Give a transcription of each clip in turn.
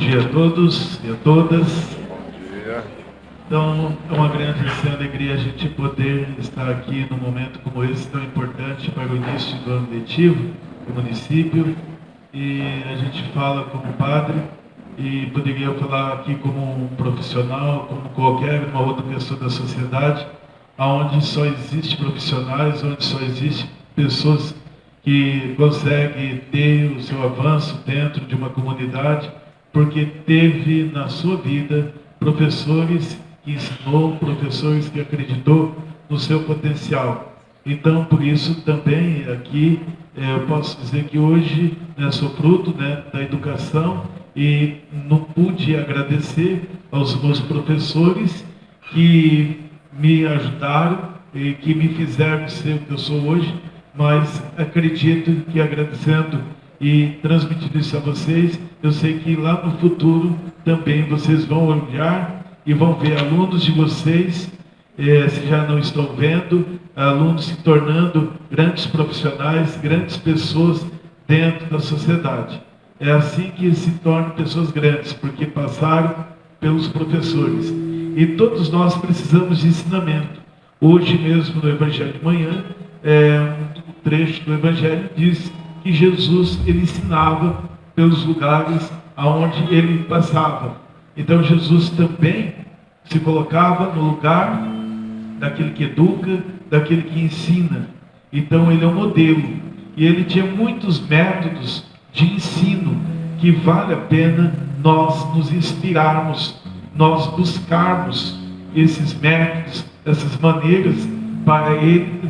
dia a todos e a todas. Bom dia. Então, é uma grande alegria a gente poder estar aqui num momento como esse tão importante para o início do ano letivo do município. E a gente fala como padre e poderia falar aqui como um profissional, como qualquer uma outra pessoa da sociedade, onde só existe profissionais, onde só existe pessoas que conseguem ter o seu avanço dentro de uma comunidade, porque teve na sua vida professores que ensinou, professores que acreditou no seu potencial. Então, por isso também aqui eu posso dizer que hoje sou fruto da educação e não pude agradecer aos meus professores que me ajudaram e que me fizeram ser o que eu sou hoje, mas acredito que agradecendo e transmitindo isso a vocês, eu sei que lá no futuro também vocês vão olhar e vão ver alunos de vocês, se já não estão vendo, alunos se tornando grandes profissionais, grandes pessoas dentro da sociedade. É assim que se tornam pessoas grandes, porque passaram pelos professores. E todos nós precisamos de ensinamento. Hoje mesmo no Evangelho de manhã, um trecho do Evangelho diz que Jesus ele ensinava pelos lugares aonde ele passava. Então Jesus também se colocava no lugar daquele que educa, daquele que ensina. Então ele é um modelo. E ele tinha muitos métodos de ensino que vale a pena nós nos inspirarmos, nós buscarmos esses métodos, essas maneiras para ele,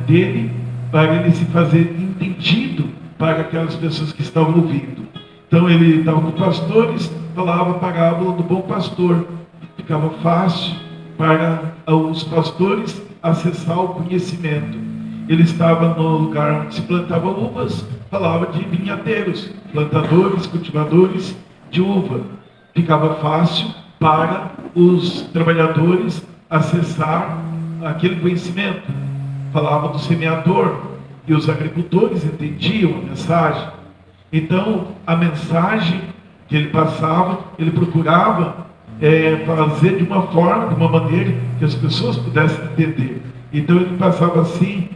dele, para ele se fazer entendido para aquelas pessoas que estavam ouvindo. Então ele estava com pastores, falava a parábola do bom pastor. Ficava fácil para os pastores acessar o conhecimento. Ele estava no lugar onde se plantavam uvas, falava de vinhadeiros, plantadores, cultivadores de uva. Ficava fácil para os trabalhadores acessar aquele conhecimento. Falava do semeador e os agricultores entendiam a mensagem. Então, a mensagem que ele passava, ele procurava fazer de uma forma, de uma maneira que as pessoas pudessem entender. Então ele passava assim,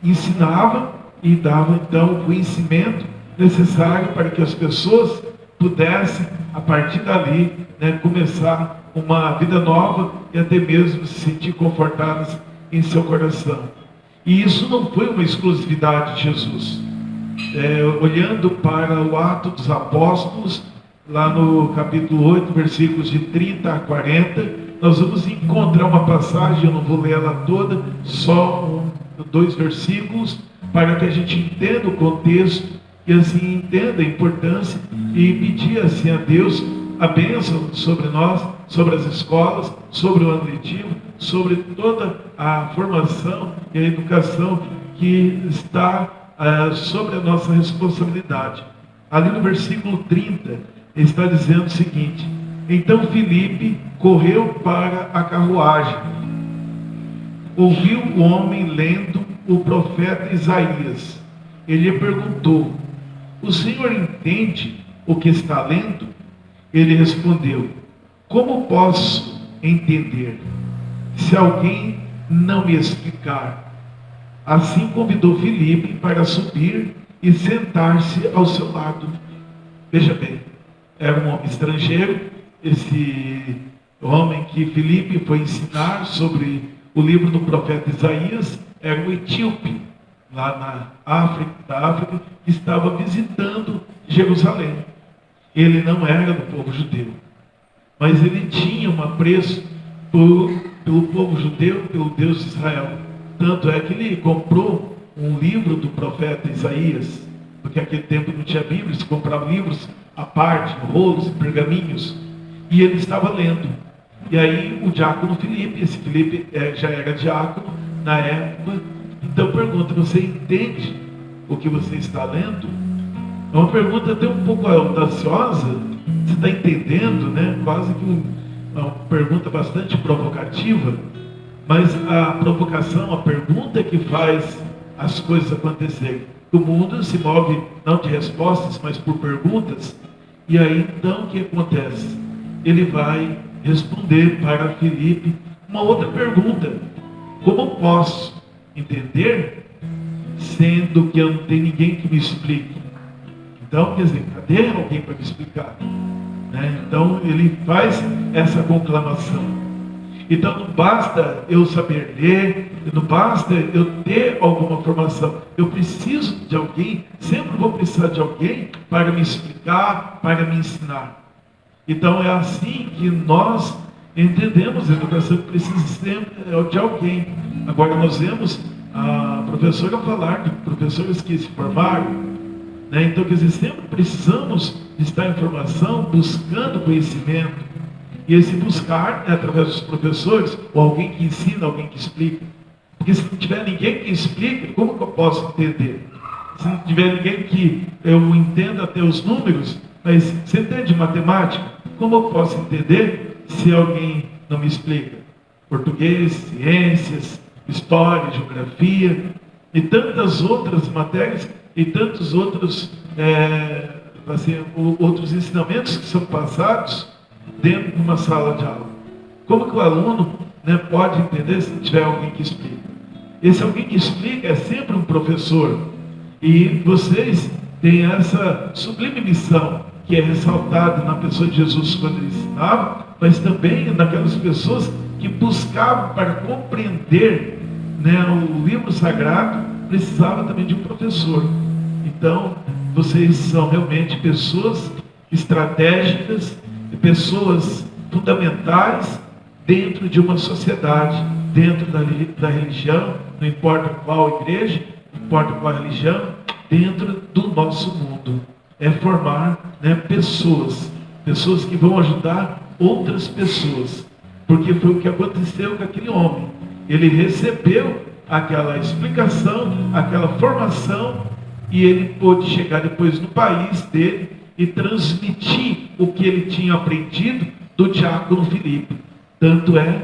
ensinava e dava então o conhecimento necessário para que as pessoas pudessem, a partir dali, começar uma vida nova e até mesmo se sentir confortadas em seu coração. E isso não foi uma exclusividade de Jesus. Olhando para o Atos dos Apóstolos, lá no capítulo 8, versículos de 30 a 40, nós vamos encontrar uma passagem, eu não vou ler ela toda, só dois versículos, para que a gente entenda o contexto e assim entenda a importância e pedir assim a Deus a bênção sobre nós, sobre as escolas, sobre o ano letivo, sobre toda a formação e a educação que está sobre a nossa responsabilidade. Ali no versículo 30, está dizendo o seguinte: então Filipe correu para a carruagem, ouviu o homem lendo o profeta Isaías. Ele lhe perguntou: o senhor entende o que está lendo? Ele respondeu: como posso entender, se alguém não me explicar? Assim convidou Filipe para subir e sentar-se ao seu lado. Veja bem, era um homem estrangeiro, esse homem que Filipe foi ensinar sobre o livro do profeta Isaías, era um etíope, lá na África, que estava visitando Jerusalém. Ele não era do povo judeu, mas ele tinha um apreço pelo povo judeu, pelo Deus de Israel. Tanto é que ele comprou um livro do profeta Isaías, porque naquele tempo não tinha Bíblia, se comprava livros à parte, rolos e pergaminhos, e ele estava lendo. E aí o diácono Filipe, esse Filipe já era diácono na época, então pergunta: você entende o que você está lendo? É uma pergunta até um pouco audaciosa, você está entendendo, quase que uma pergunta bastante provocativa, mas a provocação, a pergunta que faz as coisas acontecerem. O mundo se move não de respostas, mas por perguntas. E aí então o que acontece? Ele vai responder para Filipe uma outra pergunta: como posso entender sendo que eu não tenho ninguém que me explique? Então, quer dizer, cadê alguém para me explicar? Né? Então ele faz essa conclamação. Então não basta eu saber ler, não basta eu ter alguma formação. Eu preciso de alguém, sempre vou precisar de alguém para me explicar, para me ensinar. Então é assim que nós entendemos a educação, que precisa sempre de alguém. Agora nós vemos a professora falar de professores que se formaram, né? Então quer dizer, sempre precisamos estar em formação, buscando conhecimento. E esse buscar é através dos professores, ou alguém que ensina, alguém que explica. Porque se não tiver ninguém que explique, como que eu posso entender? Se não tiver ninguém que eu entenda até os números, mas você entende matemática? Como eu posso entender se alguém não me explica? Português, ciências, história, geografia, e tantas outras matérias, e tantos outros, outros ensinamentos que são passados dentro de uma sala de aula. Como que o aluno, né, pode entender se tiver alguém que explica? Esse alguém que explica é sempre um professor. E vocês têm essa sublime missão, que é ressaltada na pessoa de Jesus quando ele ensinava, mas também naquelas pessoas que buscavam para compreender, né, o livro sagrado, precisava também de um professor. Então, vocês são realmente pessoas estratégicas, pessoas fundamentais dentro de uma sociedade, dentro da religião, não importa qual igreja, não importa qual religião, dentro do nosso mundo. É formar, né, pessoas que vão ajudar outras pessoas. Porque foi o que aconteceu com aquele homem. Ele recebeu aquela explicação, aquela formação, e ele pôde chegar depois no país dele e transmitir o que ele tinha aprendido do diácono Filipe. Tanto é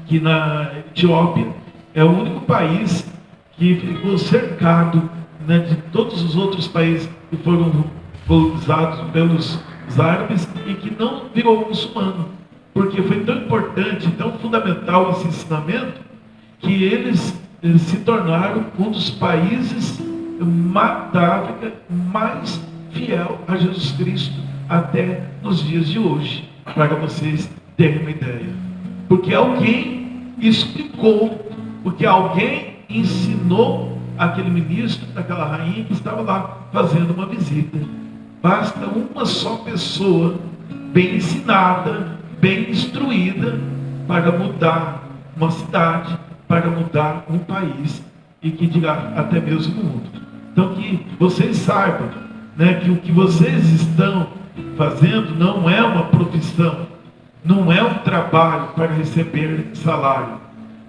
que na Etiópia é o único país que ficou cercado, né, de todos os outros países que foram colonizados pelos árabes e que não virou muçulmano. Porque foi tão importante, tão fundamental esse ensinamento, que eles se tornaram um dos países da África mais fiel a Jesus Cristo até nos dias de hoje, para vocês terem uma ideia. Porque alguém explicou, porque alguém ensinou aquele ministro, aquela rainha que estava lá fazendo uma visita. Basta uma só pessoa bem ensinada, bem instruída, para mudar uma cidade, para mudar um país, e que dirá até mesmo o mundo. Então que vocês saibam, né, que o que vocês estão fazendo não é uma profissão, não é um trabalho para receber salário,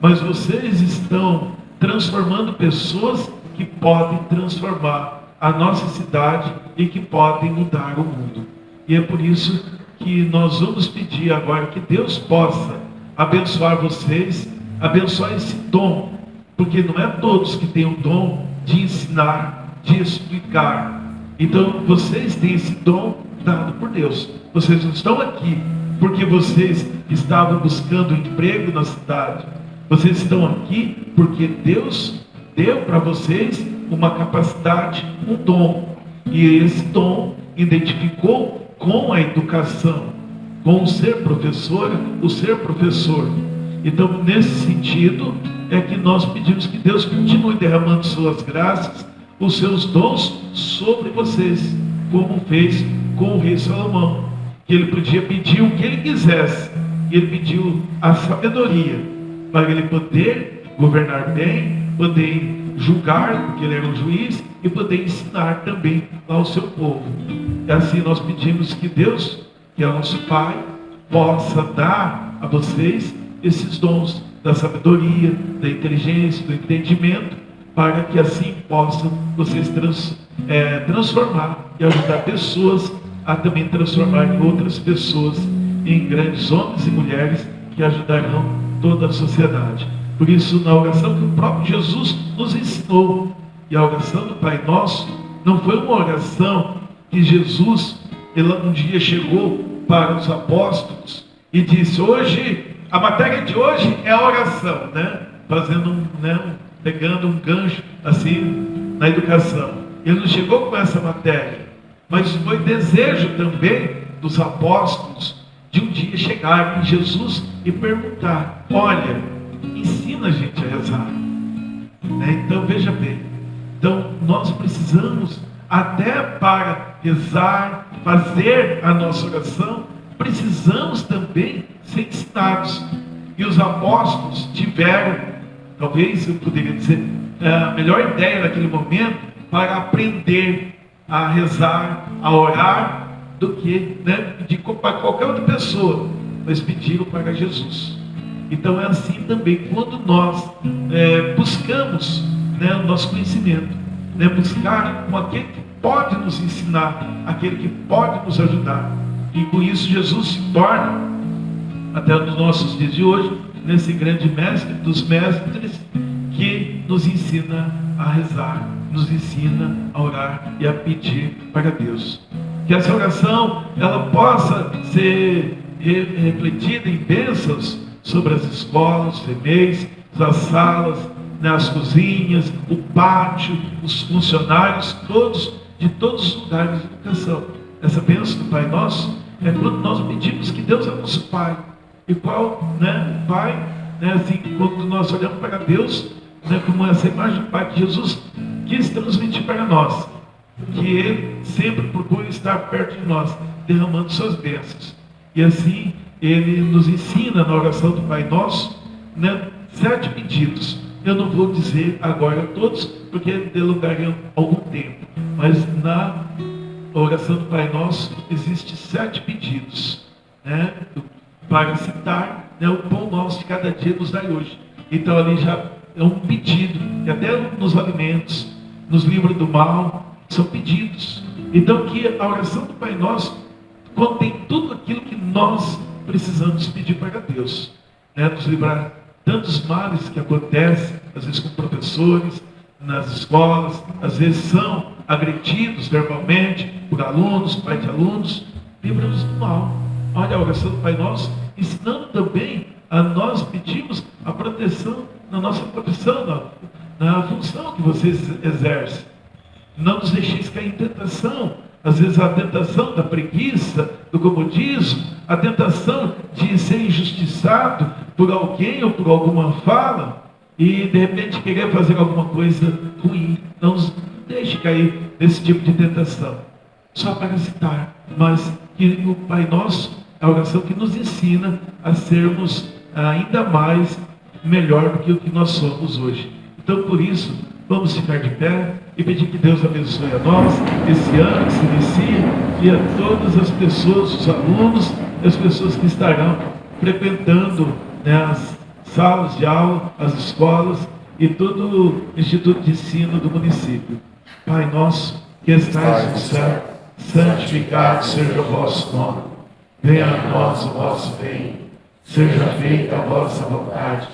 mas vocês estão transformando pessoas que podem transformar a nossa cidade e que podem mudar o mundo. E é por isso que nós vamos pedir agora que Deus possa abençoar vocês, abençoar esse dom, porque não é todos que têm o dom de ensinar, de explicar. Então vocês têm esse dom dado por Deus. Vocês não estão aqui porque vocês estavam buscando emprego na cidade. Vocês estão aqui porque Deus deu para vocês uma capacidade, um dom. E esse dom identificou com a educação, com o ser professora, o ser professor. Então, nesse sentido, é que nós pedimos que Deus continue derramando suas graças, os seus dons sobre vocês, como fez com o rei Salomão, que ele podia pedir o que ele quisesse, e ele pediu a sabedoria, para ele poder governar bem, poder julgar, porque ele era um juiz, e poder ensinar também ao seu povo. E assim nós pedimos que Deus, que é o nosso Pai, possa dar a vocês esses dons da sabedoria, da inteligência, do entendimento, para que assim possam vocês transformar e ajudar pessoas a também transformar outras pessoas em grandes homens e mulheres que ajudarão toda a sociedade. Por isso, na oração que o próprio Jesus nos ensinou, e a oração do Pai Nosso não foi uma oração que Jesus ele um dia chegou para os apóstolos e disse: hoje, a matéria de hoje é a oração, né? Pegando um gancho assim na educação. Ele não chegou com essa matéria, mas foi desejo também dos apóstolos de um dia chegar em Jesus e perguntar: olha, ensina a gente a rezar, né? Então veja bem, então nós precisamos, até para rezar, fazer a nossa oração, precisamos também ser ensinados. E os apóstolos tiveram, talvez eu poderia dizer, a melhor ideia naquele momento para aprender a rezar, a orar, do que, né, pedir para qualquer outra pessoa. Mas pediram para Jesus. Então é assim também quando nós buscamos, né, o nosso conhecimento, né, buscar com aquele que pode nos ensinar, aquele que pode nos ajudar. E com isso Jesus se torna, até nos nossos dias de hoje, nesse grande mestre dos mestres, que nos ensina a rezar, nos ensina a orar e a pedir para Deus. Que essa oração ela possa ser refletida em bênços sobre as escolas, os EMEIs, as salas, né, as cozinhas, o pátio, os funcionários, todos, de todos os lugares de educação. Essa bênção do Pai Nosso é quando nós pedimos que Deus é nosso Pai. E qual, né, o Pai, né, assim, quando nós olhamos para Deus, né, como essa imagem do Pai que Jesus quis transmitir para nós, que Ele sempre procura estar perto de nós, derramando suas bênçãos. E assim Ele nos ensina na oração do Pai Nosso, né, 7 pedidos. Eu não vou dizer agora todos, porque delongariam algum tempo, mas na oração do Pai Nosso existem 7 pedidos, né, para citar, né, o pão nosso de cada dia nos dai hoje. Então ali já é um pedido, e até nos alimentos, nos livros do mal, são pedidos. Então que a oração do Pai Nosso contém tudo aquilo que nós precisamos pedir para Deus, né, nos livrar tantos males que acontecem, às vezes com professores, nas escolas, às vezes são agredidos verbalmente por alunos, pais de alunos. Livra-nos do mal. Olha a oração do Pai Nosso, ensinando também a nós pedirmos a proteção, na nossa profissão, na função que vocês exercem. Não nos deixeis cair em tentação. Às vezes a tentação da preguiça, do comodismo, a tentação de ser injustiçado por alguém ou por alguma fala e de repente querer fazer alguma coisa ruim. Não nos deixe cair nesse tipo de tentação. Só para citar, mas que o Pai Nosso é a oração que nos ensina a sermos ainda mais melhor do que o que nós somos hoje. Então por isso, vamos ficar de pé e pedir que Deus abençoe a nós, esse ano que se inicia, e a todas as pessoas, os alunos, as pessoas que estarão frequentando, né, as salas de aula, as escolas e todo o Instituto de Ensino do município. Pai nosso, que estais no céu, santificado seja o vosso nome. Venha a nós o vosso reino. Seja feita a vossa vontade,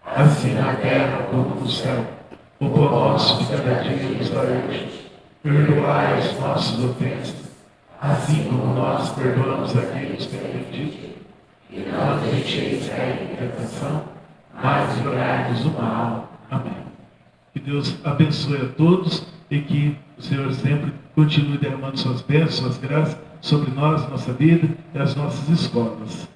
assim na terra como no céu. O pão nosso de cada dia nos dai hoje. Perdoai as nossas ofensas, assim como nós perdoamos a quem nos tem ofendido. E não nos deixeis cair em tentação, mas livrai-nos do mal. Amém. Que Deus abençoe a todos e que o Senhor sempre continue derramando suas bênçãos, suas graças sobre nós, nossa vida e as nossas escolas.